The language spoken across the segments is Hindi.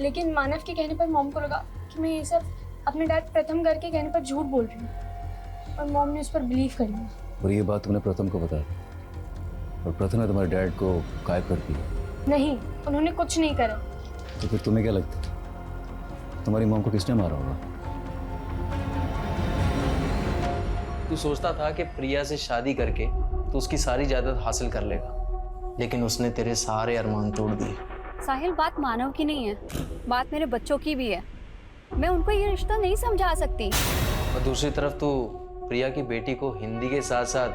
लेकिन मानव के कहने पर मॉम को लगा कि मैं ये सब अपने डैड प्रथम घर के कहने पर झूठ बोल रही हूँ और मॉम ने उस पर बिलीव कर लिया। और ये बात तुमने प्रथम को बता दी और प्रथम ने तुम्हारे डैड को गायब कर दिया? नहीं, उन्होंने कुछ नहीं करा। तो फिर तुम्हें क्या लगता है तुम्हारी मॉम को किसने मारा होगा? तू सोचता था कि प्रिया से शादी करके तो उसकी सारी जायदाद हासिल कर लेगा, लेकिन उसने तेरे सारे अरमान तोड़ दिए। साहिल, बात मानव की नहीं है, बात मेरे बच्चों की भी है। मैं उनको ये रिश्ता नहीं समझा सकती। और दूसरी तरफ तू प्रिया की बेटी को हिंदी के साथ साथ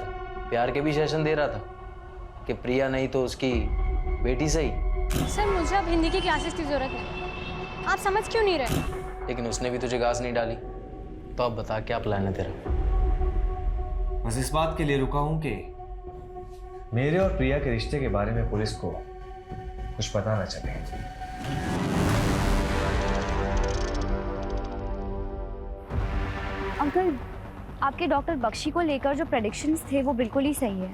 प्यार के भी सेशन दे रहा था कि प्रिया नहीं तो उसकी बेटी सही। सर, मुझे अब हिंदी की क्लासेस की जरूरत है, आप समझ क्यों नहीं रहे? लेकिन उसने भी तुझे घास नहीं डाली, तो अब बता क्या प्लान है तेरा? बस इस बात के लिए रुका हूं कि मेरे और प्रिया के रिश्ते के बारे में पुलिस को कुछ पता ना चले। अंकल, आपके डॉक्टर बख्शी को लेकर जो प्रेडिक्शंस थे वो बिल्कुल ही सही है।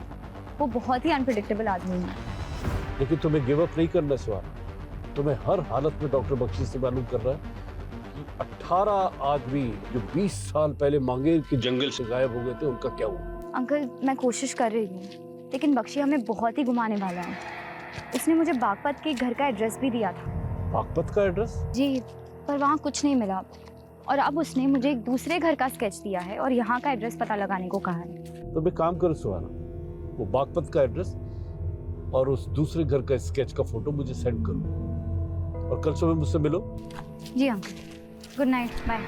वो बहुत ही अनप्रेडिक्टेबल आदमी है। लेकिन तुम्हें गिव अप नहीं करना सवाल। तुम्हें हर हालत में डॉक्टर बख्शी से मालूम कर रहा है कि 18 आदमी जो 20 साल पहले मांगेर के जंगल से गायब हो गए थे, उनका क्या हुआ? अंकल, मैं कोशिश कर रही हूँ, लेकिन बख्शी हमें बहुत ही घुमाने वाला है। उसने मुझे बागपत के घर का एड्रेस भी दिया था। बागपत का एड्रेस? जी, पर वहाँ कुछ नहीं मिला। और अब उसने मुझे एक दूसरे घर का स्केच दिया है और यहाँ का एड्रेस पता लगाने को कहा है। तो मैं काम करो सुहाना, वो बागपत का एड्रेस और उस दूसरे घर का स्केच का फोटो मुझे सेंड करो और कल सुबह मुझसे मिलो। जी uncle, good night, bye.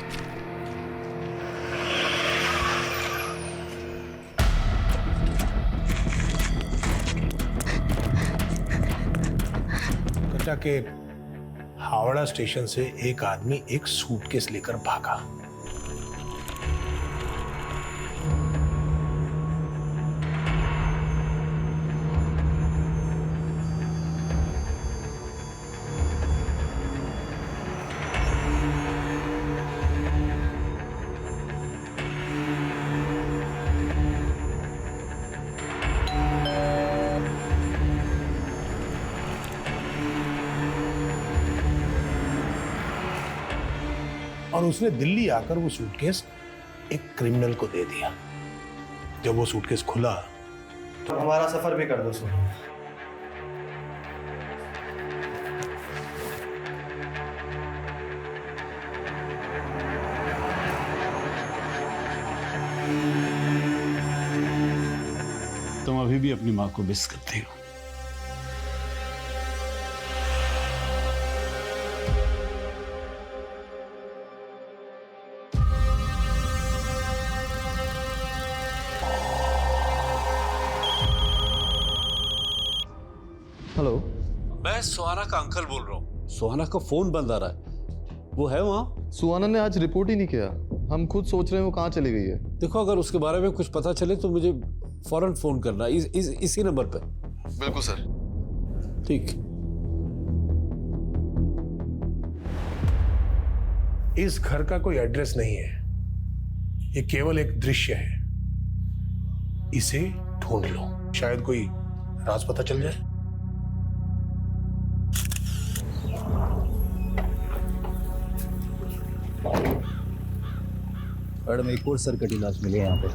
Katra के हावड़ा स्टेशन से एक आदमी एक सूटकेस लेकर भागा। और उसने दिल्ली आकर वो सूटकेस एक क्रिमिनल को दे दिया। जब वो सूटकेस खुला तो हमारा सफर भी कर दो सो। तुम अभी भी अपनी माँ को मिस करती हो। हेलो, मैं सुहाना का अंकल बोल रहा हूँ। सुहाना का फोन बंद आ रहा है। वो है वहाँ? सुहाना ने आज रिपोर्ट ही नहीं किया। हम खुद सोच रहे हैं वो कहाँ चली गई है। देखो, अगर उसके बारे में कुछ पता चले तो मुझे फौरन फोन करना इसी नंबर पे। बिल्कुल सर। ठीक। इस घर का कोई एड्रेस नहीं है, ये केवल एक दृश्य है। इसे ढूंढ लो, शायद कोई राज पता चल जाए। मैडम, एक और सर कटी लाश मिली है यहाँ पे।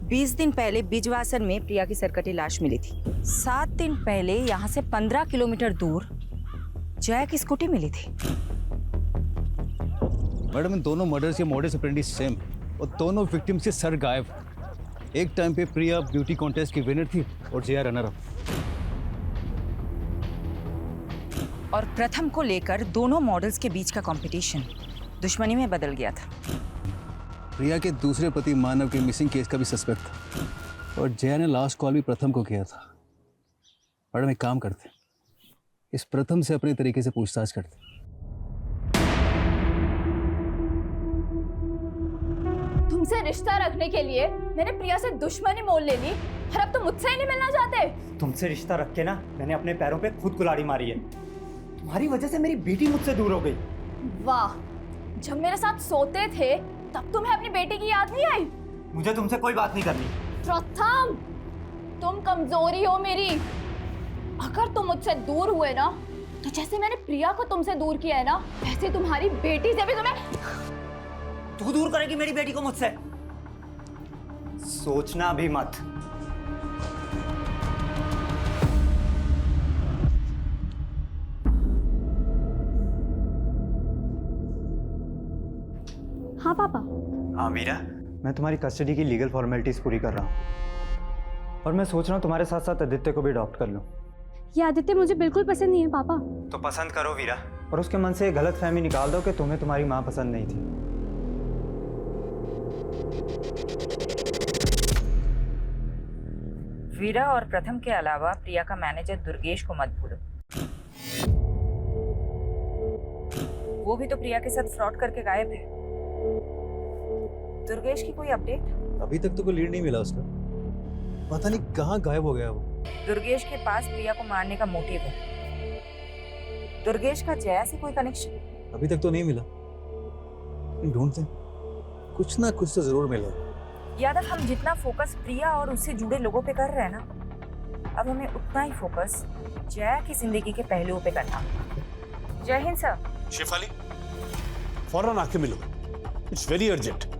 बीस दिन पहले बिजवासन में प्रिया की सरकटी लाश मिली थी। 7 दिन पहले यहाँ से 15 किलोमीटर दूर जया की स्कूटी मिली थी। मैडम, इन दोनों मर्डर्स के मोडस ऑपरेंडी सेम और दोनों विक्टिम्स के सर गायब। एक टाइम पे प्रिया ब्यूटी कॉन्टेस्ट की विनर थी और जया रनर अप। और प्रथम को लेकर दोनों मॉडल्स के बीच का कंपटीशन दुश्मनी में बदल गया था। प्रिया के दूसरे पति मानव के मिसिंग केस का भी सस्पेक्ट था और जया ने लास्ट कॉल भी प्रथम को किया था। मैडम, एक काम करते, इस प्रथम से अपने तरीके से पूछताछ करते। तुमसे रिश्ता रखने के लिए मैंने प्रिया से दुश्मनी मोल ले ली और अब तुम मुझसे ही नहीं मिलना चाहते। तुमसे रिश्ता रख के ना मैंने अपने पैरों पे खुद कुल्हाड़ी मारी है। तुम्हारी वजह से मेरी बेटी मुझसे दूर हो गई। वाह, जब मेरे साथ सोते थे तब तुम्हें अपनी बेटी की याद नहीं आई? मुझे तुमसे कोई बात नहीं करनी। प्रथम, तुम कमजोरी हो मेरी। अगर तुम मुझसे दूर हुए ना, तो जैसे मैंने प्रिया को तुमसे दूर किया है ना, वैसे तुम्हारी बेटी से भी तुम्हें। तू दूर करेगी मेरी बेटी को मुझसे? सोचना भी मत। हाँ पापा। हाँ वीरा, मैं तुम्हारी कस्टडी की लीगल फॉर्मेलिटीज पूरी कर रहा हूँ और मैं सोच रहा हूँ तुम्हारे साथ साथ आदित्य को भी अडॉप्ट कर लूँ। ये आदित्य मुझे बिल्कुल पसंद नहीं है पापा। तो पसंद करो वीरा, और उसके मन से गलत फहमी निकाल दो कि तुम्हें तुम्हारी माँ पसंद नहीं थी। वीरा और प्रथम के अलावा प्रिया का मैनेजर दुर्गेश को मत भूलो। वो भी तो प्रिया के साथ फ्रॉड करके गायब है। दुर्गेश की कोई अपडेट? अभी तक तो कोई लीड नहीं मिला उसका, पता नहीं कहाँ गायब हो गया वो। दुर्गेश के पास प्रिया को मारने का मोटिव है। दुर्गेश का जया से कोई कनेक्शन? अभी तक तो नहीं मिला, ढूंढते कुछ ना कुछ तो जरूर मिलेगा। यादव, हम जितना फोकस प्रिया और उससे जुड़े लोगों पे कर रहे हैं ना, अब हमें उतना ही फोकस जया की जिंदगी के पहलुओं पे करना होगा। जय हिंद सर। शेफाली, फौरन आके मिलो, इट्स वेरी अर्जेंट।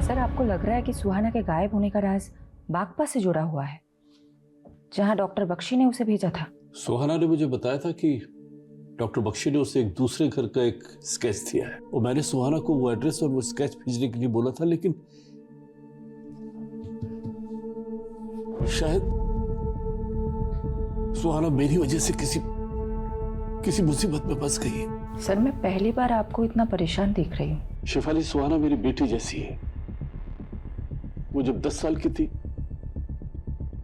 सर, आपको लग रहा है कि सुहाना के गायब होने का राज बागपत से जुड़ा हुआ है, जहां डॉक्टर बख्शी ने उसे भेजा था? सुहाना ने मुझे बताया था कि डॉक्टर बख्शी ने उसे एक दूसरे घर का एक स्केच दिया है और मैंने सुहाना को वो एड्रेस और वो स्केच भेजने के लिए बोला था, लेकिन शायद सुहाना मेरी वजह से किसी मुसीबत में फंस गई है। सर, मैं पहली बार आपको इतना परेशान देख रही हूँ। शेफाली, सुहाना मेरी बेटी जैसी है। वो जब 10 साल की थी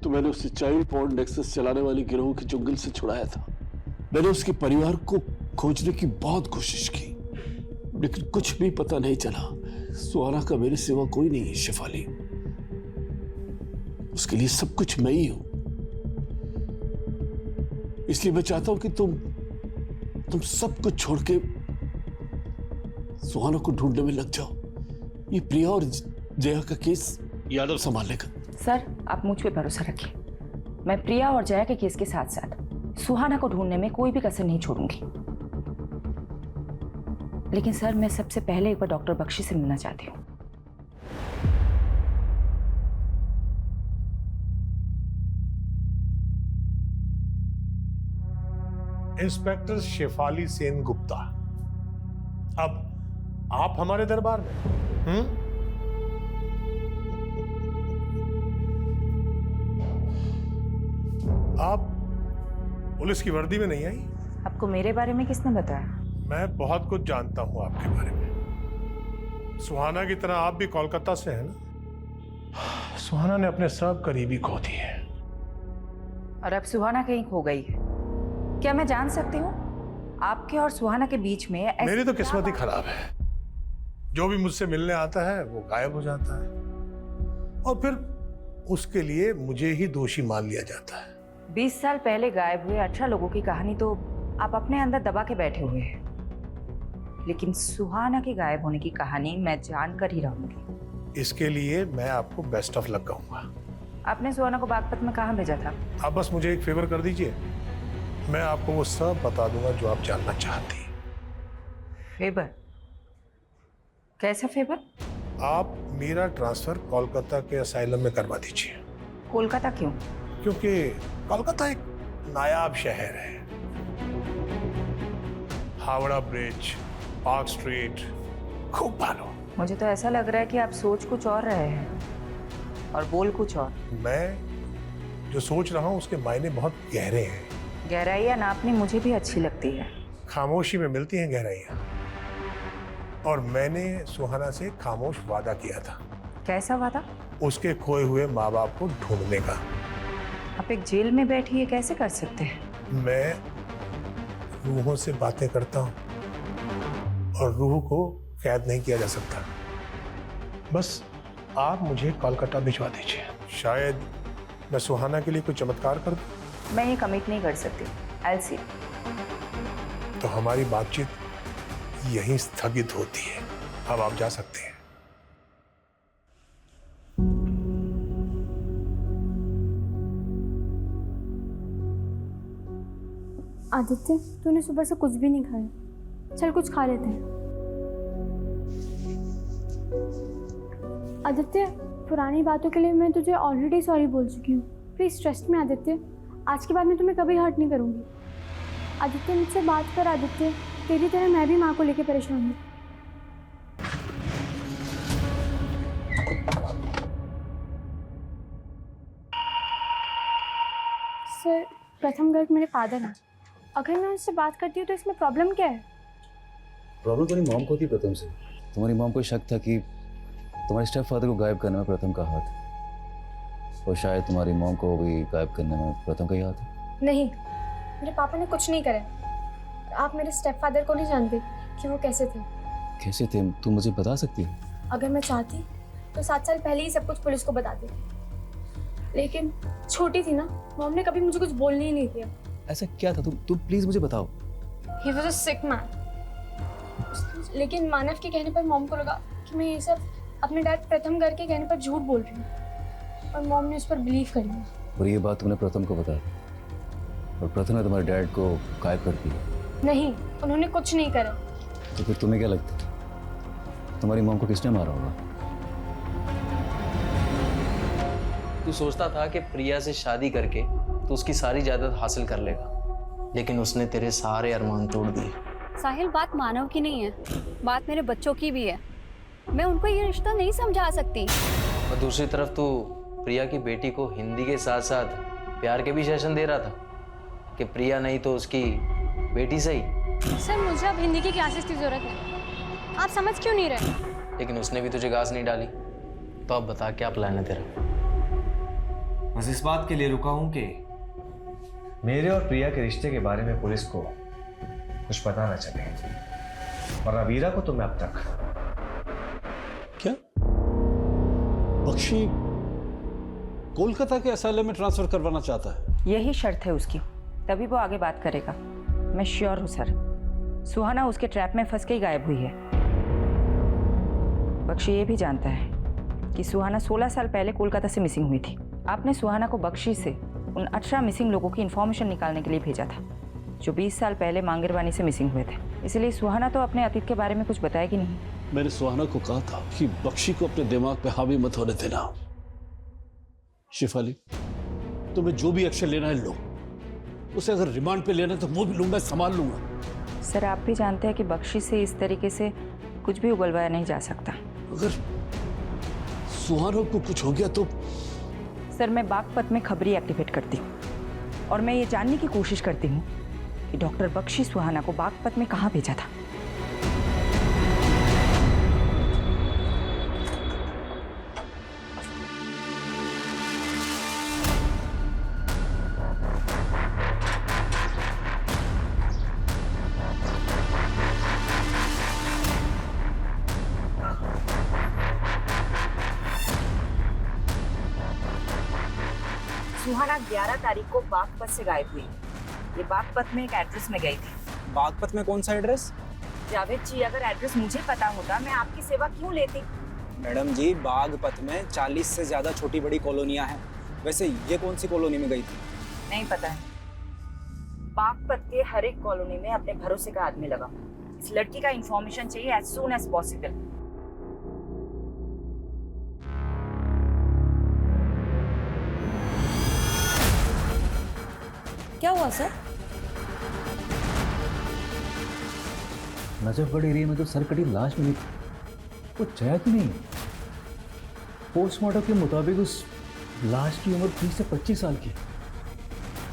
तो मैंने उसे चाइल्ड पॉर्न नेक्सस चलाने वाली गिरोह के चुंगल से छुड़ाया था। मैंने उसके परिवार को खोजने की बहुत कोशिश की, लेकिन कुछ भी पता नहीं चला। सुहाना का मेरे सिवा कोई नहीं है शेफाली, उसके लिए सब कुछ मैं ही हूं। इसलिए मैं चाहता हूं कि तुम सब कुछ छोड़ के सुहाना को ढूंढने में लग जाओ। ये प्रिया और जया का केस यादव संभाल लेगा। सर, आप मुझ पे भरोसा रखिए। मैं प्रिया और जया के केस के साथ साथ सुहाना को ढूंढने में कोई भी कसर नहीं छोड़ूंगी। लेकिन सर, मैं सबसे पहले एक बार डॉक्टर बख्शी से मिलना चाहती हूँ। इंस्पेक्टर शेफाली सेन गुप्ता, अब आप हमारे दरबार में? आप पुलिस की वर्दी में नहीं आई? आपको मेरे बारे में किसने बताया? मैं बहुत कुछ जानता हूं आपके बारे में। सुहाना की तरह आप भी कोलकाता से हैं ना? सुहाना ने अपने सब करीबी खो दिए और अब सुहाना कहीं खो गई है। क्या मैं जान सकती हूँ आपके और सुहाना के बीच में मेरी तो किस्मत ही खराब है। जो भी मुझसे मिलने आता है वो गायब हो जाता है और फिर उसके लिए मुझे ही दोषी मान लिया जाता है। 20 साल पहले गायब हुए 18 लोगों की कहानी तो आप अपने अंदर दबा के बैठे हुए हैं, लेकिन सुहाना के गायब होने की कहानी मैं जान कर ही रहूंगी। इसके लिए मैं आपको बेस्ट ऑफ लक कहूंगा। आपने सुहाना को बागपत में कहाँ भेजा था? आप बस मुझे एक फेवर कर दीजिए, मैं आपको वो सब बता दूंगा जो आप जानना चाहती हैं। फेवर? कैसा फेवर? आप मेरा ट्रांसफर कोलकाता के असाइलम में करवा दीजिए। कोलकाता क्यों? क्योंकि कोलकाता एक नायाब शहर है। हावड़ा ब्रिज, पार्क स्ट्रीट, खूब भालो। मुझे तो ऐसा लग रहा है कि आप सोच कुछ और रहे हैं और बोल कुछ और। मैं जो सोच रहा हूँ उसके मायने बहुत गहरे हैं। गहराइयाँ नापनी मुझे भी अच्छी लगती है। खामोशी में मिलती हैं गहराइयाँ। और मैंने सुहाना से खामोश वादा किया था। कैसा वादा? उसके खोए हुए माँ बाप को ढूंढने का। आप एक जेल में बैठी ये कैसे कर सकते हैं? मैं रूहों से बातें करता हूँ और रूह को कैद नहीं किया जा सकता। बस आप मुझे कोलकाता भिजवा दीजिए। शायद मैं सुहाना के लिए कोई चमत्कार कर दूं। मैं ये कमिट नहीं कर सकती। I'll see। तो हमारी बातचीत यहीं स्थगित होती है। अब आप जा सकते हैं। आदित्य, तूने सुबह से कुछ भी नहीं खाया। चल कुछ खा लेते हैं। आदित्य, पुरानी बातों के लिए मैं तुझे ऑलरेडी सॉरी बोल चुकी हूँ। प्लीज़ ट्रस्ट में आदित्य, आज के बाद मैं तुम्हें कभी हर्ट नहीं करूँगी। आदित्य, मुझसे बात कर। आदित्य, तेरी तरह मैं भी माँ को लेकर परेशान हूँ। सर, प्रथम गर्ग मेरे फादर हैं। अगर मैं उनसे बात करती हूँ तो इसमें प्रॉब्लम क्या है? प्रॉब्लम तुम्हारी मॉम को थी प्रथम से। तुम्हारी मॉम को शक था कि तुम्हारे स्टेप फादर को गायब करने में प्रथम का हाथ, और शायद तुम्हारी मॉम को भी गायब करने में प्रथम का ही हाथ है। नहीं, मेरे पापा ने कुछ नहीं करा। आप मेरे स्टेप फादर को नहीं जानते कि वो कैसे थे। कैसे थे? तुम मुझे बता सकती हो? अगर मैं चाहती तो 7 साल पहले ही सब कुछ पुलिस को बता देती, लेकिन छोटी थी ना, मॉम ने कभी मुझे कुछ बोलने ही नहीं दिया। ऐसा क्या था? तुम प्लीज मुझे बताओ। He was a sick man। लेकिन मानव के कहने पर मॉम को लगा कि मैं ये सब अपने डैड प्रथम गर्ग के कहने पर झूठ बोल रही हूँ, और मॉम ने उस पर बिलीव कर लिया। और ये बात तुमने प्रथम को बताई, और प्रथम ने तुम्हारे डैड को गायब कर दिया? नहीं, उन्होंने कुछ नहीं करा। तो फिर तुम्हें क्या लगता है तुम्हारी मॉम को किसने मारा होगा? तू सोचता था कि प्रिया से शादी करके तो उसकी सारी जायदाद हासिल कर लेगा, लेकिन उसने तेरे सारे अरमान तोड़ दिए। साहिल, बात मानव की नहीं है, बात मेरे बच्चों की भी है। मैं उनको ये रिश्ता नहीं समझा सकती। और दूसरी तरफ तू प्रिया की बेटी को हिंदी के साथ साथ प्यार के भी सेशन दे रहा था कि प्रिया नहीं तो उसकी बेटी सही। सर, मुझे अब हिंदी की क्लासेस की जरूरत है। आप समझ क्यों नहीं रहे? लेकिन उसने भी तुझे घास नहीं डाली। तो अब बता, क्या प्लान है तेरा? बस इस बात के लिए रुका हूं कि मेरे और प्रिया के रिश्ते के बारे में पुलिस को कुछ पता ना चले, वरना वीरा को तो मैं अब तक। क्या बख्शी कोलकाता के असाइलम में ट्रांसफर करवाना चाहता है? यही शर्त है उसकी, तभी वो आगे बात करेगा। मैं श्योर हूँ सर, सुहाना उसके ट्रैप में फंस के ही गायब हुई है। बख्शी ये भी जानता है कि सुहाना 16 साल पहले कोलकाता से मिसिंग हुई थी। आपने सुहाना को बख्शी से उन 18 मिसिंग लोगों की इन्फॉर्मेशन निकालने के लिए भेजा था जो 20 साल पहले मांगेरवानी से मिसिंग हुए थे। इसलिए सुहाना तो अपने अतीत के बारे में कुछ बताएगी नहीं। मैंने सुहाना को कहा था कि बख्शी को अपने दिमाग पे हावी मत होने देना। शिफाली, तुम्हें जो भी एक्शन लेना है लो। उसे अगर रिमांड पे लेना है तो वो भी लूंगा, संभाल लूंगा। सर, आप भी जानते हैं कि बख्शी से इस तरीके से कुछ भी उगलवाया नहीं जा सकता। अगर सुहाना को कुछ हो गया तो? सर, मैं बागपत में खबरी एक्टिवेट करती हूँ और मैं ये जानने की कोशिश करती हूँ कि डॉक्टर बख्शी सुहाना को बागपत में कहाँ भेजा था। सुहाना 11 तारीख को बागपत से गायब हुई। ये बागपत में एक एड्रेस में गई थी। बागपत में कौन सा एड्रेस? जावेद जी, अगर एड्रेस मुझे पता होता मैं आपकी सेवा क्यों लेती। मैडम जी, बागपत में 40 से ज्यादा छोटी बड़ी कॉलोनियां हैं। वैसे ये कौन सी कॉलोनी में गई थी? नहीं पता है। बागपत के हर एक कॉलोनी में अपने भरोसे का आदमी लगा। इस लड़की का इंफॉर्मेशन चाहिए एज सून एज पॉसिबल। क्या हुआ सर? नजफगढ़ एरिया में जो सरकटी लाश मिली थी वो जया की नहीं। पोस्टमार्टम के मुताबिक उस लाश की उम्र 30 से 25 साल की,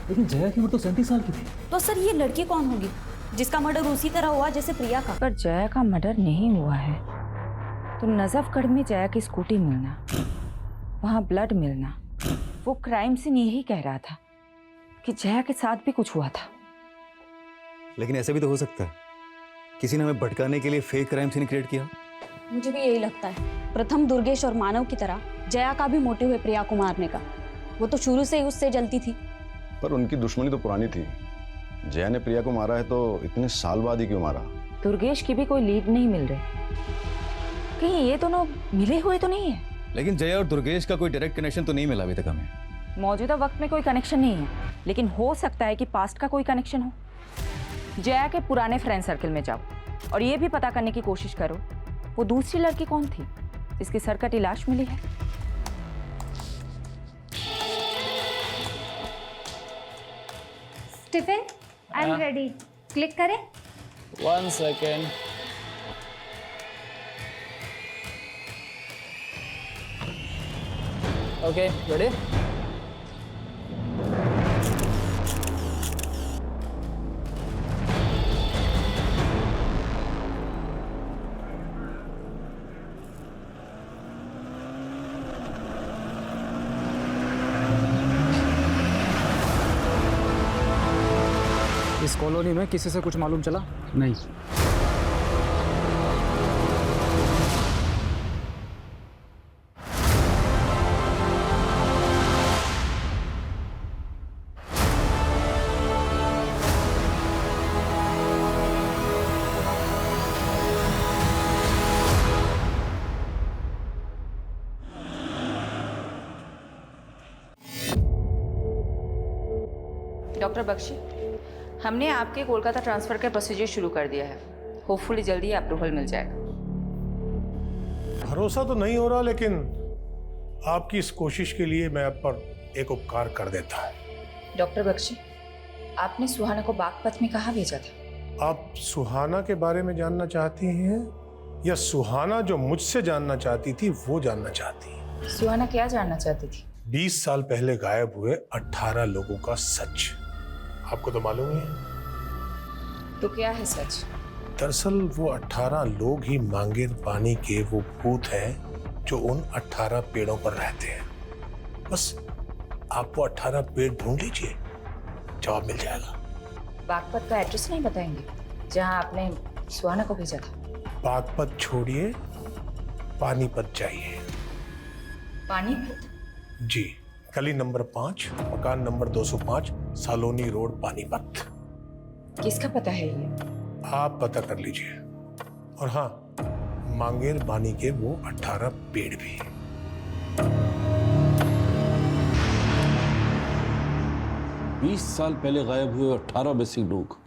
लेकिन जया की उम्र तो 37 साल की थी। तो सर ये लड़की कौन होगी जिसका मर्डर उसी तरह हुआ जैसे प्रिया का? अगर जया का मर्डर नहीं हुआ है तो नजफगढ़ में जया की स्कूटी मिलना, वहां ब्लड मिलना, वो क्राइम सीन यही कह रहा था कि जया के साथ भी कुछ हुआ था। लेकिन ऐसा भी तो हो सकता है किसी ने हमें भटकाने के लिए फेक क्राइम सीन क्रिएट किया। मुझे भी यही लगता है। प्रथम दुर्गेश और मानव की तरह जया का भी मोटिव है प्रिया को मारने का। वो तो शुरू से ही उससे जलती थी। पर उनकी दुश्मनी तो पुरानी थी। जया ने प्रिया को मारा है तो इतने साल बाद ही क्यों मारा? दुर्गेश की भी कोई लीड नहीं मिल रही। कहीं ये दोनों मिले हुए तो नहीं है? लेकिन जया और दुर्गेश का कोई डायरेक्ट कनेक्शन तो नहीं मिला अभी तक हमें। मौजूदा वक्त में कोई कनेक्शन नहीं है, लेकिन हो सकता है कि पास्ट का कोई कनेक्शन हो। जया के पुराने फ्रेंड सर्कल में जाओ और ये भी पता करने की कोशिश करो वो दूसरी लड़की कौन थी जिसकी सरकटी लाश मिली है। Stephen, I am ready. Click करें। 1 सेकेंड। Okay, ready? इस कॉलोनी में किसी से कुछ मालूम चला? नहीं। डॉक्टर बख्शी, हमने आपके कोलकाता ट्रांसफ़र का प्रोसीजर शुरू कर दिया है। होपफुली जल्दी अप्रूवल मिल जाएगा। भरोसा तो नहीं हो रहा, लेकिन आपकी इस कोशिश के लिए मैं आप पर एक उपकार कर देता है। डॉक्टर बख्शी, आपने सुहाना को बागपत में कहाँ भेजा था? आप सुहाना के बारे में जानना चाहती हैं या सुहाना जो मुझसे जानना चाहती थी वो जानना चाहती हैं? सुहाना क्या जानना चाहती थी? 20 साल पहले गायब हुए 18 लोगों का सच। आपको तो मालूम ही है। तो क्या है सच? दरअसल वो 18 लोग ही मांगेर पानी के वो भूत हैं जो उन 18 पेड़ों पर रहते हैं। बस आप वो 18 पेड़ ढूंढ लीजिए, जवाब मिल जाएगा। बागपत का एड्रेस नहीं बताएंगे जहां आपने सुहाना को भेजा था? बागपत छोड़िए, पानीपत जाइए। पानीपत? जी, गली नंबर 5, मकान नंबर 205, सालोनी रोड, पानीपत। किसका पता है ये? आप पता कर लीजिए। और हाँ, मांगेर बानी के वो 18 पेड़ भी। 20 साल पहले गायब हुए 18 मिसिंग लोग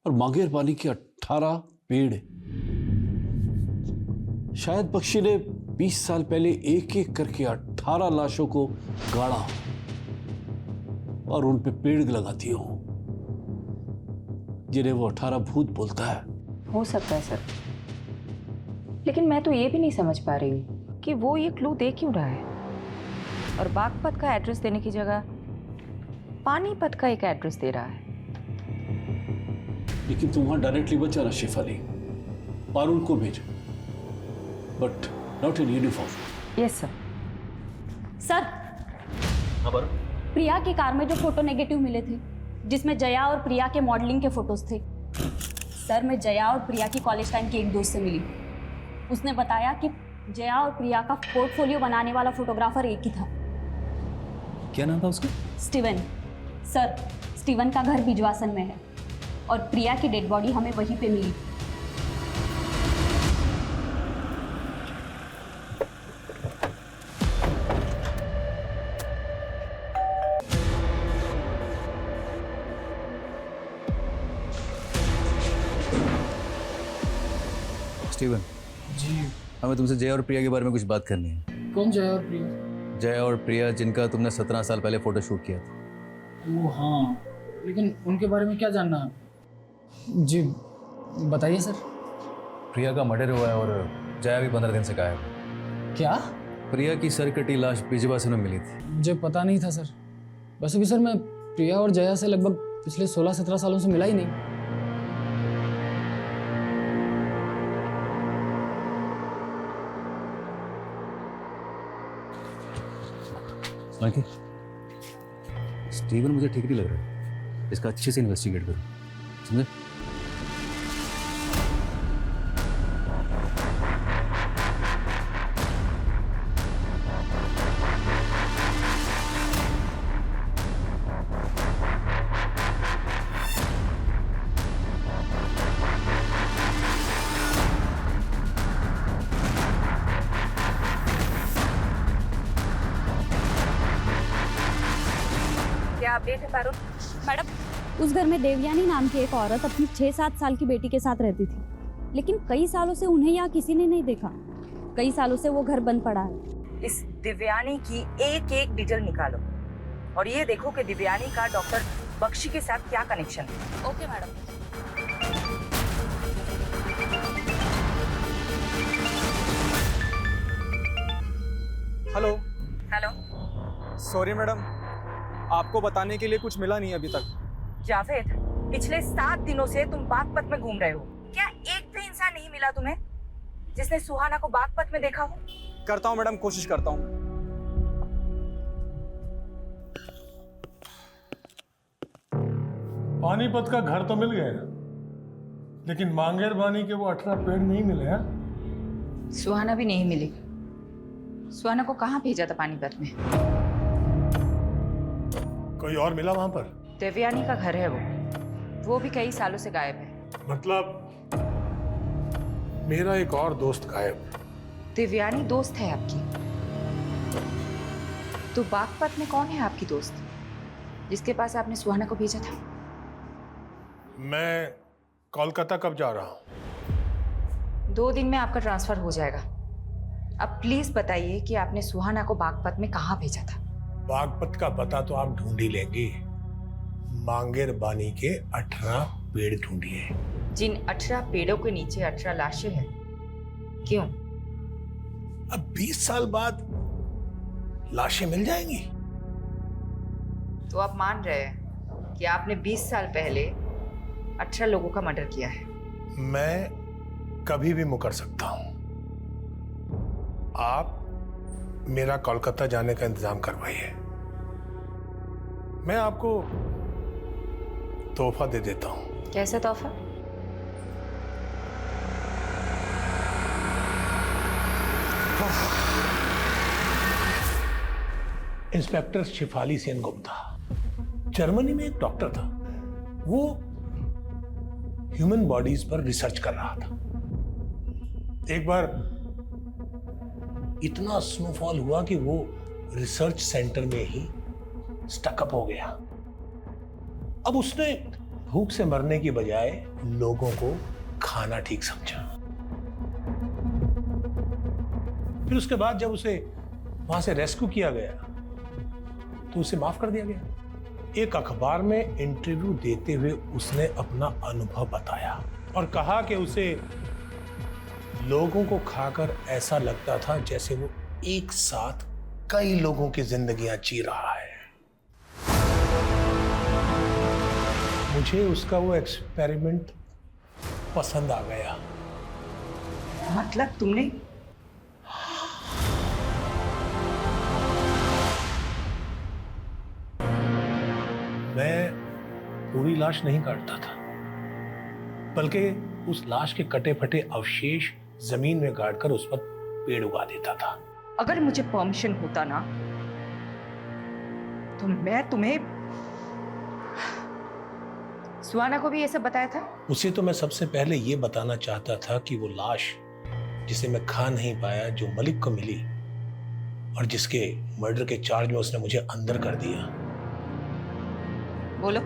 और मांगेर पानी के 18 पेड़। शायद बख्शी ने 20 साल पहले एक एक करके 18 लाशों को गाड़ा और उन पे पेड़ लगा दिए हों जिन्हें वो 18 भूत बोलता है। हो सकता है सर, लेकिन मैं तो ये भी नहीं समझ पा रही हूँ कि वो ये क्लू दे क्यों रहा है और बागपत का एड्रेस देने की जगह पानीपत का एक एड्रेस दे रहा है। लेकिन तुम वहां डायरेक्टली मत जाना शेफाली, पारुल को भेज, but not in uniform. Yes sir. Sir, Priya की कार में जो फोटो नेगेटिव मिले थे जिसमें जया और प्रिया के मॉडलिंग के फोटोज थे, सर मैं जया और प्रिया की कॉलेज टाइम की एक दोस्त से मिली। उसने बताया कि जया और प्रिया का पोर्टफोलियो बनाने वाला फोटोग्राफर एक ही था। क्या नाम था उसका? स्टीवन। सर, स्टीवन का घर बिजवासन में है और प्रिया की डेड बॉडी हमें वहीं पे मिली। स्टीवन जी। हमें तुमसे जय और प्रिया के बारे में कुछ बात करनी है। कौन जय और प्रिया? जय और प्रिया जिनका तुमने 17 साल पहले फोटो शूट किया था। वो हाँ, लेकिन उनके बारे में क्या जानना है? जी बताइए सर। प्रिया का मर्डर हुआ है और जया भी 15 दिन से गायब है। क्या? प्रिया की सर कटी लाश बिजवासन में मिली थी। मुझे पता नहीं था सर। वैसे भी सर मैं प्रिया और जया से लगभग पिछले 16-17 सालों से मिला ही नहीं। माइकी, स्टीवन मुझे ठीक नहीं लग रहा है। इसका अच्छे से इन्वेस्टिगेट करो, समझे? क्या अपडेट है पारुल? मैडम, उस घर में देवयानी नाम की एक औरत अपनी 6-7 साल की बेटी के साथ रहती थी, लेकिन कई सालों से उन्हें यहाँ किसी ने नहीं देखा। कई सालों से वो घर बंद पड़ा है। इस दिव्यानी की एक एक डिटेल निकालो और ये देखो कि दिव्यानी का डॉक्टर बख्शी के साथ क्या कनेक्शन है। Okay madam. Hello. Hello sorry madam, आपको बताने के लिए कुछ मिला नहीं अभी तक। जावेद, पिछले 7 दिनों से तुम बागपत में घूम रहे हो। क्या एक भी इंसान नहीं मिला तुम्हें जिसने सुहाना को बागपत में देखा हो? करता हूँ मैडम, कोशिश करता हूँ। पानीपत का घर तो मिल गया, लेकिन मांगेर बानी के वो 18 पेड़ नहीं मिले हैं। सुहाना भी नहीं मिली। सुहाना को कहाँ भेजा था पानीपत में? कोई और मिला वहां पर? देवयानी का घर है वो भी कई सालों से गायब है। मतलब मेरा एक और दोस्त गायब। देवयानी दोस्त है आपकी? तो बागपत में कौन है आपकी दोस्त जिसके पास आपने सुहाना को भेजा था? मैं कोलकाता कब जा रहा हूँ? 2 दिन में आपका ट्रांसफर हो जाएगा। अब प्लीज बताइए कि आपने सुहाना को बागपत में कहाँ भेजा था? बागपत का पता तो आप ढूंढ ही लेंगे। मांगेर बानी के 18 पेड़ ढूंढिए। जिन 18 पेड़ों के नीचे 18 लाशें हैं, क्यों? अब 20 साल बाद लाशें मिल जाएंगी। तो आप मान रहे हैं कि आपने 20 साल पहले 18 लोगों का मर्डर किया है? मैं कभी भी मुकर सकता हूं। आप मेरा कोलकाता जाने का इंतजाम करवाइए। मैं आपको तोहफा दे देता हूं। कैसा तोहफा? इंस्पेक्टर शिफाली सेन गुप्ता, जर्मनी में एक डॉक्टर था। वो ह्यूमन बॉडीज पर रिसर्च कर रहा था। एक बार इतना स्नोफॉल हुआ कि वो रिसर्च सेंटर में ही स्टकअप हो गया। अब उसने भूख से मरने की बजाय लोगों को खाना ठीक समझा। फिर उसके बाद जब उसे वहां से रेस्क्यू किया गया तो उसे माफ कर दिया गया। एक अखबार में इंटरव्यू देते हुए उसने अपना अनुभव बताया और कहा कि उसे लोगों को खाकर ऐसा लगता था जैसे वो एक साथ कई लोगों की जिंदगियां जी रहा है। मुझे उसका वो एक्सपेरिमेंट पसंद आ गया। मतलब तुमने? मैं पूरी लाश नहीं काटता था, बल्कि उस लाश के कटे फटे अवशेष जमीन में गाड़कर उस पर पेड़ उगा देता था। अगर मुझे परमिशन होता ना तो मैं तुम्हें सुहाना को भी ये सब बताया था? उसे तो मैं सबसे पहले ये बताना चाहता था कि वो लाश जिसे मैं खा नहीं पाया, जो मलिक को मिली और जिसके मर्डर के चार्ज में उसने मुझे अंदर कर दिया, बोलो।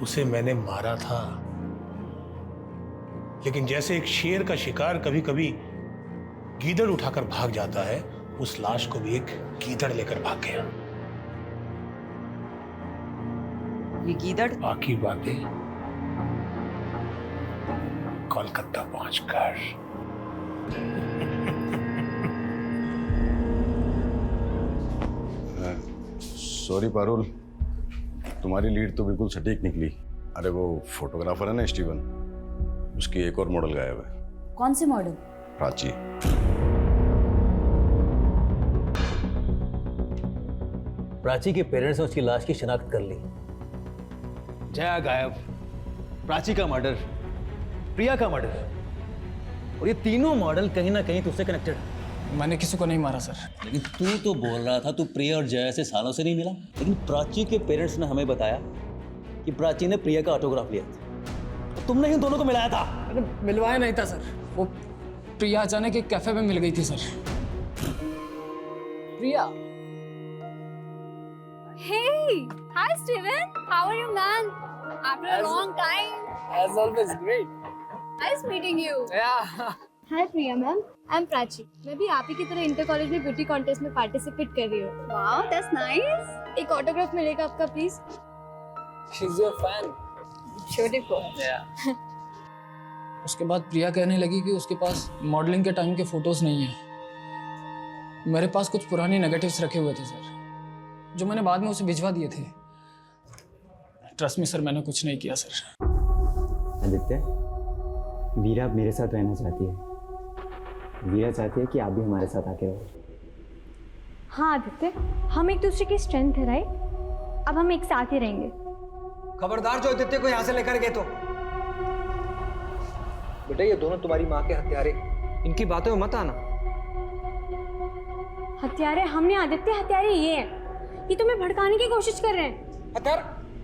उसे मैंने मारा था। लेकिन जैसे एक शेर का शिकार कभी कभी गीदड़ उठाकर भाग जाता है, उस लाश को भी एक गीदड़ लेकर भाग गया। ये गीदड़? बाकी बातें कोलकाता पहुंचकर। सॉरी पारुल, तुम्हारी लीड तो बिल्कुल सटीक निकली। अरे वो फोटोग्राफर है ना स्टीवन, उसकी एक और मॉडल गायब है। कौन से मॉडल? प्राची। प्राची के पेरेंट्स ने उसकी लाश की शिनाख्त कर ली। जया गायब, प्राची का मर्डर, प्रिया का मर्डर, और ये तीनों मॉडल कहीं ना कहीं तुझसे कनेक्टेड है। मैंने किसी को नहीं मारा सर। लेकिन तू तो बोल रहा था तू प्रिया और जया से सालों से नहीं मिला, लेकिन प्राची के पेरेंट्स ने हमें बताया कि प्राची ने प्रिया का ऑटोग्राफ लिया था। तुमने इन दोनों को मिलाया था। अरे मिलवाया नहीं था सर, वो प्रिया अचानक एक कैफे में मिल गई थी sir. Priya. Hey, hi Steven. How are you, man? After a long time. As always, great. Nice meeting you. Yeah. Hi Priya ma'am, I am Prachi. मैं भी आप ही की तरह इंटर कॉलेज में ब्यूटी कॉन्टेस्ट में पार्टिसिपेट कर रही हूँ। Wow, that's nice. एक ऑटोग्राफ मिलेगा आपका please? She's your fan. Beautiful. Yeah. उसके बाद प्रिया कहने लगी कि उसके पास मॉडलिंग के टाइम के फोटोज नहीं है। मेरे पास कुछ पुराने नेगेटिव्स रखे हुए थे सर, जो मैंने बाद में उसे भिजवा दिए थे। ट्रस्ट मी सर, मैंने कुछ नहीं किया सर। आदित्य, वीरा अब मेरे साथ रहना चाहती है। वीरा चाहती है कि आप भी हमारे साथ आके रहो। हाँ आदित्य, हम एक दूसरे की स्ट्रेंथ है राइट? अब हम एक साथ ही रहेंगे। खबरदार जो आदित्य को यहाँ से लेकर गए तो। बेटा ये दोनों तुम्हारी माँ के हत्यारे, इनकी बातों में मत आना। हत्यारे हमने आदित्य, हत्यारे ये हैं। ये तुम्हें भड़काने की कोशिश कर रहे हैं। हत्यार?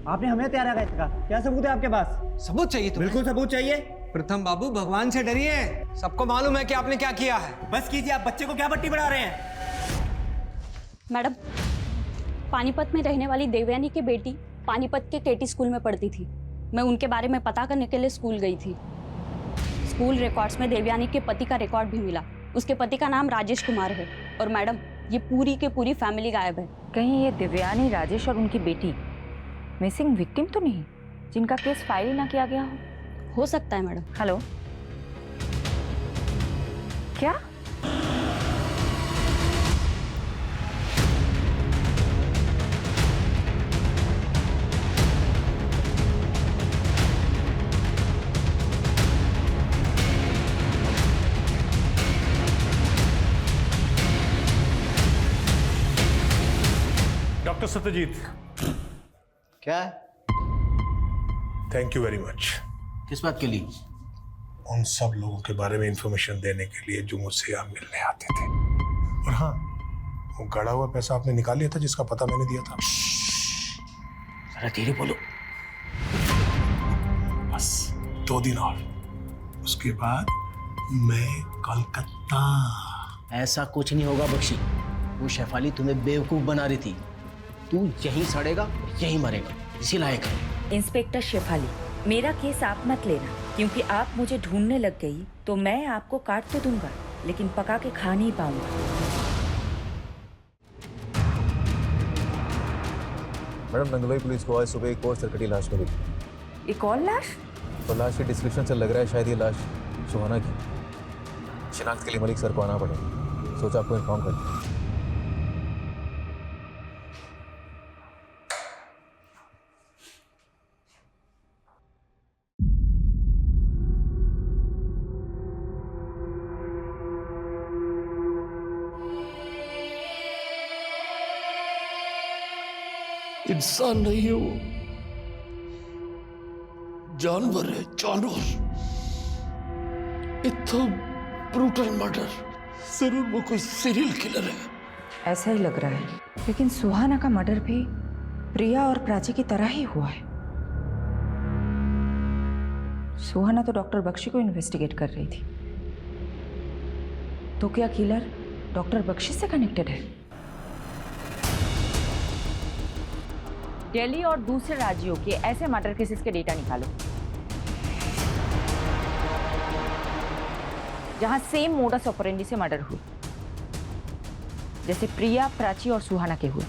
आपने हमें तैयार कहा, क्या सबूत है आपके पास? सबूत चाहिए तुम्हें? बिल्कुल सबूत चाहिए। प्रथम बाबू, भगवान से डरिए। सबको मालूम है कि आपने क्या किया है। बस कीजिए, आप बच्चे को क्या पट्टी बढ़ा रहे हैं? मैडम, पानीपत में रहने वाली देवयानी की बेटी पानीपत के केटी स्कूल में पढ़ती थी। मैं उनके बारे में पता करने के लिए स्कूल गई थी। स्कूल रिकॉर्ड्स में देवयानी के पति का रिकॉर्ड भी मिला। उसके पति का नाम राजेश कुमार है। और मैडम, ये पूरी की पूरी फैमिली गायब है। कहीं ये देवयानी, राजेश और उनकी बेटी मिसिंग विक्टिम तो नहीं, जिनका केस फाइल ही ना किया गया हो सकता है मैडम। हेलो, क्या? डॉक्टर सत्यजीत, क्या? Thank you very much. किस बात के लिए? उन सब लोगों के बारे में इंफॉर्मेशन देने के लिए जो मुझसे यहाँ मिलने आते थे। और हाँ, वो गड़ा हुआ पैसा आपने निकाल लिया था जिसका पता मैंने दिया था। जरा धीरे बोलो। बस 2 दिन और, उसके बाद मैं कोलकाता। ऐसा कुछ नहीं होगा बख्शी। वो शेफाली तुम्हें बेवकूफ बना रही थी। तू यहीं सड़ेगा, यहीं मरेगा, इसी लायक है। इंस्पेक्टर शेफाली, मेरा केस आप मत लेना, क्योंकि आप मुझे ढूंढने लग गई तो मैं आपको काट तो दूंगा, लेकिन पका के खा नहीं पाऊंगा। मैडम, नंगलोई पुलिस को आज सुबह एक और सरकटी लाश मिली। एक और लाश? तो लाश के डिस्क्रिप्शन से लग रहा है शायद ये लाश सुहाना की। शिनाख्त के लिए मलिक सर को आना पड़ेगा। सोचा आपको इन्फॉर्म कर दूं। इंसान नहीं है वो, जानवर है, जानवर। इतना ब्रूटल मर्डर, जरूर वो कोई सीरियल किलर है। ऐसा ही लग रहा है, लेकिन सुहाना का मर्डर भी प्रिया और प्राची की तरह ही हुआ है। सुहाना तो डॉक्टर बख्शी को इन्वेस्टिगेट कर रही थी, तो क्या किलर डॉक्टर बख्शी से कनेक्टेड है? दिल्ली और दूसरे राज्यों के ऐसे मर्डर केसेस के डेटा निकालो जहां सेम मोडस ऑपरेंडी से मर्डर हुए, जैसे प्रिया, प्राची और सुहाना के हुए।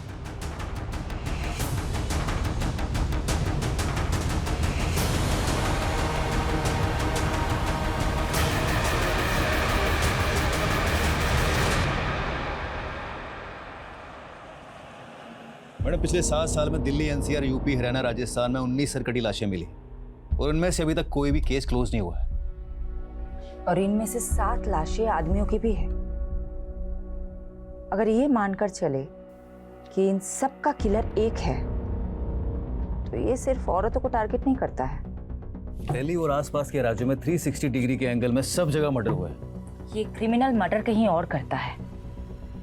मैडम, पिछले 7 साल में दिल्ली, एनसीआर, यूपी, हरियाणा, राजस्थान में 19 सरकटी लाशें मिली और उनमें से अभी तक कोई भी केस क्लोज नहीं हुआ है। और इनमें से 7 लाशें आदमियों की भी है। अगर ये मानकर चले कि इन सब का किलर एक है, तो ये सिर्फ औरतों को टारगेट नहीं करता है। दिल्ली और आसपास के राज्यों में 360 डिग्री के एंगल में सब जगह मर्डर हुआ है। ये क्रिमिनल मर्डर कहीं और करता है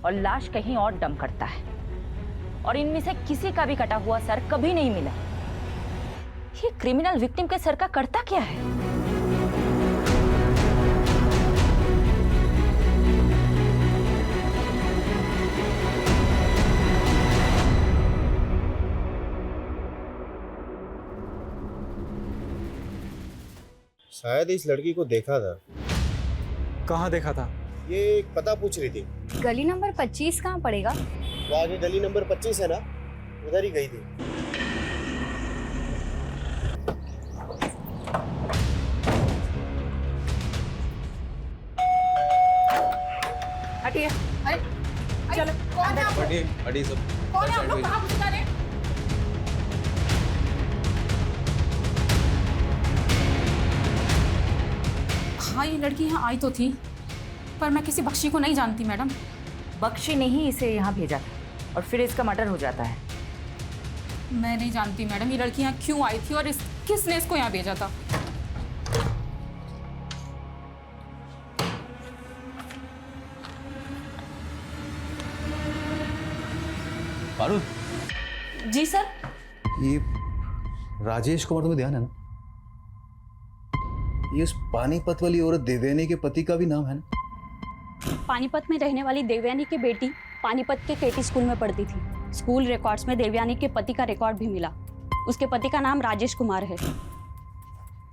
और लाश कहीं और डंप करता है, और इनमें से किसी का भी कटा हुआ सर कभी नहीं मिला। ये क्रिमिनल विक्टिम के सर का करता क्या है? शायद इस लड़की को देखा था। कहाँ देखा था? ये एक पता पूछ रही थी। गली नंबर 25 कहाँ पड़ेगा? वो आगे गली नंबर 25 है ना, उधर ही गई थी। हटिए। अरे चलो, कौन है आप? हटिए सब। कौन है आप लोग? कहाँ घुस रहे हैं? हाँ, ये लड़की यहाँ आई तो थी, पर मैं किसी बख्शी को नहीं जानती मैडम। बख्शी ने ही इसे यहाँ भेजा था और फिर इसका मर्डर हो जाता है। मैं नहीं जानती मैडम, ये लड़की यहाँ क्यों आई थी और किसने इसको यहाँ भेजा था। पारुल। जी सर। ये राजेश कुमार, तुम्हें ध्यान है ना? ये उस पानीपत वाली औरत देवयानी के पति का भी नाम है ना? पानीपत में रहने वाली देवयानी की बेटी पानीपत के केटी स्कूल में पढ़ती थी। स्कूल रिकॉर्ड्स में देवयानी के पति का रिकॉर्ड भी मिला। उसके पति का नाम राजेश कुमार है।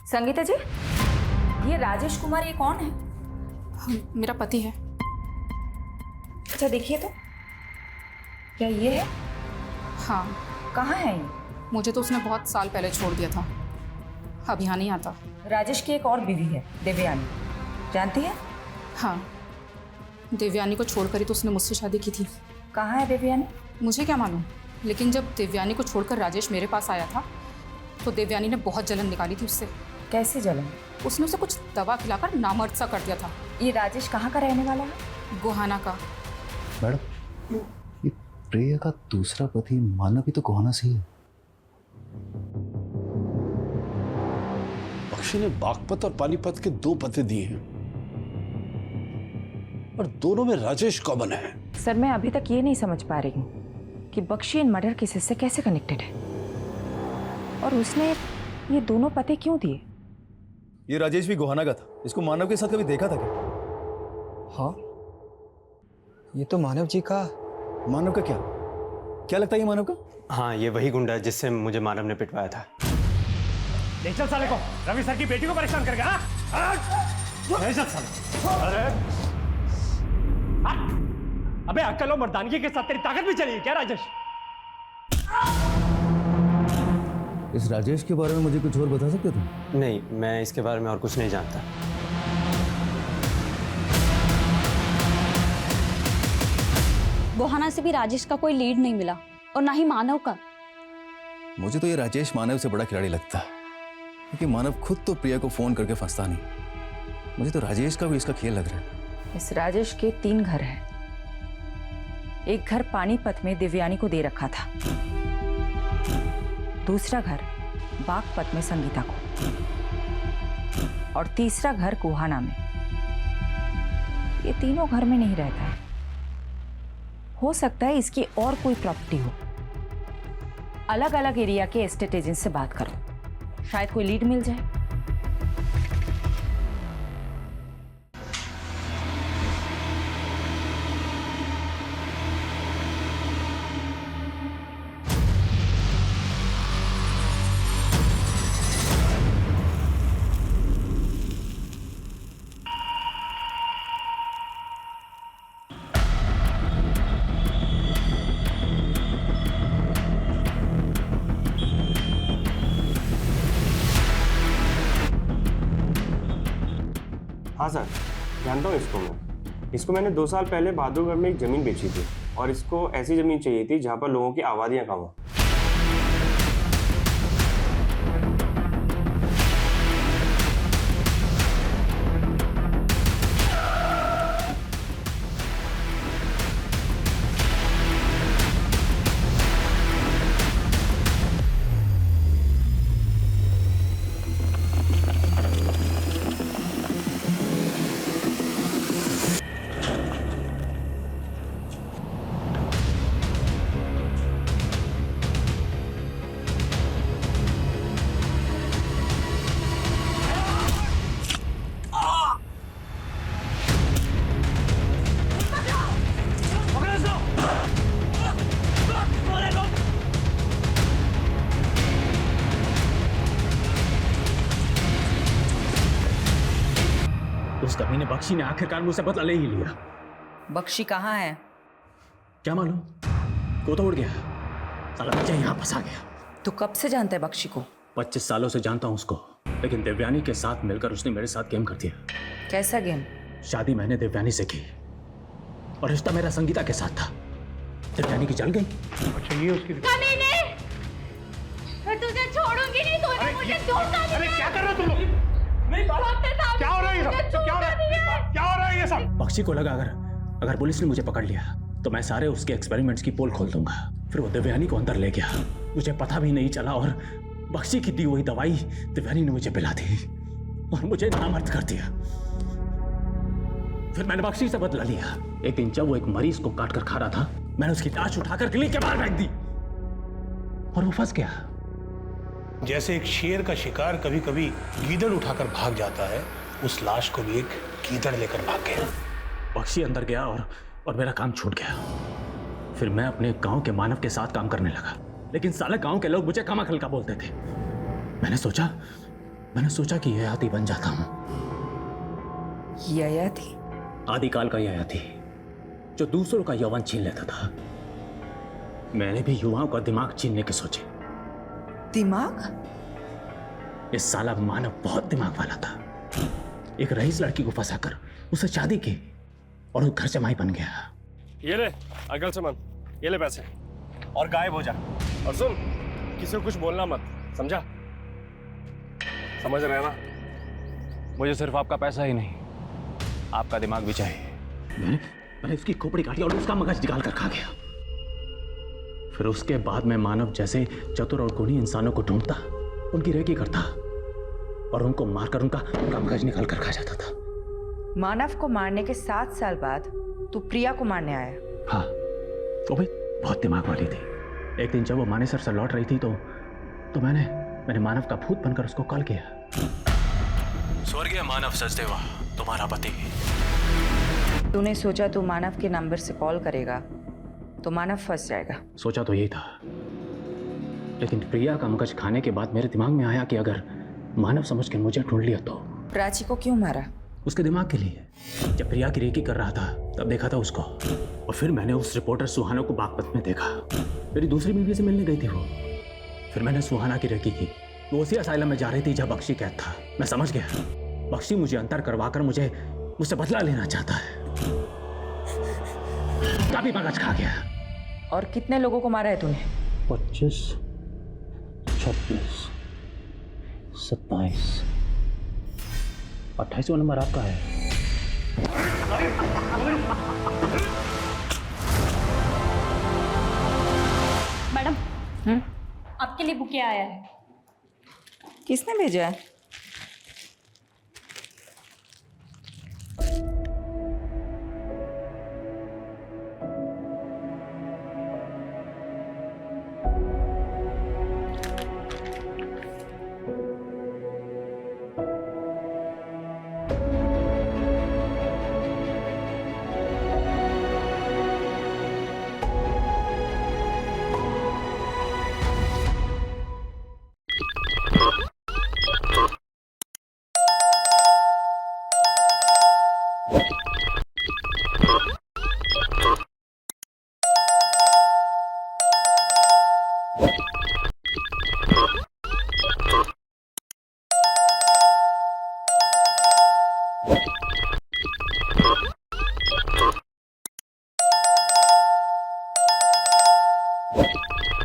संगीता जी, ये राजेश कुमार ये कौन है? मेरा पति है। अच्छा देखिए तो, क्या ये है? हाँ। कहाँ है ये? मुझे तो उसने बहुत साल पहले छोड़ दिया था, अब यहाँ नहीं आता। राजेश की एक और बीवी है देवयानी, जानती है? हाँ, देवयानी को छोड़कर ही तो उसने मुझसे शादी की थी। कहाँ है देवयानी? मुझे क्या मालूम, लेकिन जब देवयानी को छोड़कर राजेश मेरे पास आया था तो देवयानी ने बहुत जलन निकाली थी उससे। कैसे जलन? उसने उसे कुछ दवा खिलाकर नामर्द सा कर दिया था। ये राजेश कहाँ का रहने वाला है? गोहाना का। मैडम, ये प्रिया का दूसरा पति मानव भी तो गोहाना से ही है। बख्शी ने बागपत और पानीपत के 2 पते दिए हैं और दोनों में राजेश कॉमन है। सर, मैं अभी तक ये नहीं समझ पा रही हूँ कि बख्शी इन मर्डर केसेस से कैसे कनेक्टेड है, और उसने ये दोनों पते क्यों दिए? ये राजेश भी गोहाना का था। इसको मानव के साथ कभी देखा था क्या? हाँ, ये तो मानव जी का। मानव का क्या लगता है ये मानव का? हाँ, ये वही गुंडा है जिससे मुझे मानव ने पिटवाया था। ले चल साले को, रवि सर की बेटी को परेशान कर गया। ले चल साले। अरे अबे अक्ल और मर्दानगी के साथ तेरी ताकत भी चली क्या राजेश? इस राजेश के बारे में मुझे कुछ और बता सकते तुम? नहीं, मैं इसके बारे में और कुछ नहीं जानता। गोहाना से भी राजेश का कोई लीड नहीं मिला और ना ही मानव का। मुझे तो ये राजेश मानव से बड़ा खिलाड़ी लगता है, क्योंकि मानव खुद तो प्रिया को फोन करके फंसता नहीं। मुझे तो राजेश का भी इसका खेल लग रहा है। इस राजेश के 3 घर हैं। एक घर पानीपत में देवयानी को दे रखा था, दूसरा घर बागपत में संगीता को, और तीसरा घर गोहाना में। ये तीनों घर में नहीं रहता है। हो सकता है इसकी और कोई प्रॉपर्टी हो, अलग अलग एरिया के एस्टेट एजेंट से बात करो, शायद कोई लीड मिल जाए। हाँ सर, जानता हूँ इसको मैंने 2 साल पहले बहादुरगढ़ में एक ज़मीन बेची थी और इसको ऐसी ज़मीन चाहिए थी जहाँ पर लोगों की आबादियाँ कम हो। उस कमीने बख्शी ने आखिरकार मुझसे बदला ले ही लिया। बख्शी कहाँ है? क्या मालूम, को तो उड़ गया। साला बच्चा यहाँ फंसा गया। तू कब से जानता है बख्शी को? 25 सालों से जानता हूँ उसको, लेकिन देवयानी के साथ मिलकर उसने मेरे साथ गेम कर दिया। कैसा गेम? शादी मैंने देवयानी से की और रिश्ता मेरा संगीता के साथ था। देवयानी की जल गई। अच्छा ये उसकी कमीने, मैं तुझे छोड़ूंगी नहीं। तूने मुझे धोखा दिया। अरे क्या कर रहे हो तुम लोग? क्या हो रहा है ये सब? क्या हो रहा है ये सब? बख्शी को लगा अगर पुलिस ने मुझे पकड़ लिया तो मैं सारे उसके एक्सपेरिमेंट्स की पोल खोल दूंगा। फिर वो देवयानी को अंदर ले गया, मुझे पता भी नहीं चला और बख्शी की दी हुई दवाई देवयानी ने मुझे पिला दी और मुझे नामर्द कर दिया। फिर मैंने बख्शी से बदला लिया। एक दिन जब वो एक मरीज को काट कर खा रहा था, मैंने उसकी लाश उठाकर गली के बाहर फेंक दी और वो फंस गया। जैसे एक शेर का शिकार कभी कभी गीदड़ उठाकर भाग जाता है, उस लाश को भी एक गीदड़ लेकर भाग गया। बख्शी अंदर गया और मेरा काम छूट गया। फिर मैं अपने गांव के मानव के साथ काम करने लगा, लेकिन साले गांव के लोग मुझे कमाखल का बोलते थे। मैंने सोचा कि ययाति बन जाता हूं। ययाति? आदिकाल का ययाति जो दूसरों का यौवन छीन लेता था। मैंने भी युवाओं का दिमाग छीनने के सोचे। दिमाग? इस साला मानव बहुत दिमाग वाला था। एक रईस लड़की को फंसाकर उसे शादी की और वो घर जमाई बन गया। ये ले अगल से मन, ये ले पैसे और गायब हो जा। और सुन, किसी को कुछ बोलना मत, समझा? समझ रहे ना? मुझे सिर्फ आपका पैसा ही नहीं, आपका दिमाग भी चाहिए। मैंने उसकी खोपड़ी काटी और उसका मगज निकाल कर खा गया। फिर उसके बाद मैं मानव जैसे चतुर और गुणी इंसानों को ढूंढता, उनकी रेकी करता और उनको मारकर उनका मगज निकाल कर खा जाता था। मानव को मारने के 7 साल बाद तू प्रिया को मारने आया? हाँ, वो भी बहुत दिमाग वाली थी। एक दिन जब वो मानेसर से लौट रही थी तो मैंने मानव का भूत बनकर उसको कॉल किया। स्वर्गीय मानव सचदेवा, तुम्हारा पति। तूने सोचा तू मानव के नंबर से कॉल करेगा तो मानव फंस जाएगा। सोचा तो यही था, लेकिन प्रिया का मगज खाने के बाद मेरे दिमाग में आया कि अगर मानव समझ के मुझे ढूंढ लिया तो। प्राची को क्यों मारा? उसके दिमाग के लिए। जब प्रिया की रेकी कर रहा था तब देखा था उसको, और फिर मैंने उस रिपोर्टर सुहाना को बागपत में देखा। मेरी दूसरी बीवी से मिलने गई थी वो। फिर मैंने सुहाना की रेकी की। वो उसी असाइलम में जा रही थी जब बख्शी कैद था। मैं समझ गया, बख्शी मुझे अंतर करवाकर मुझसे बदला लेना चाहता है। काफी मगज खा गया। और कितने लोगों को मारा है तूने? 25, 26, 27, 28वां नंबर आपका है। मैडम, आपके लिए बुके आया है। किसने भेजा है?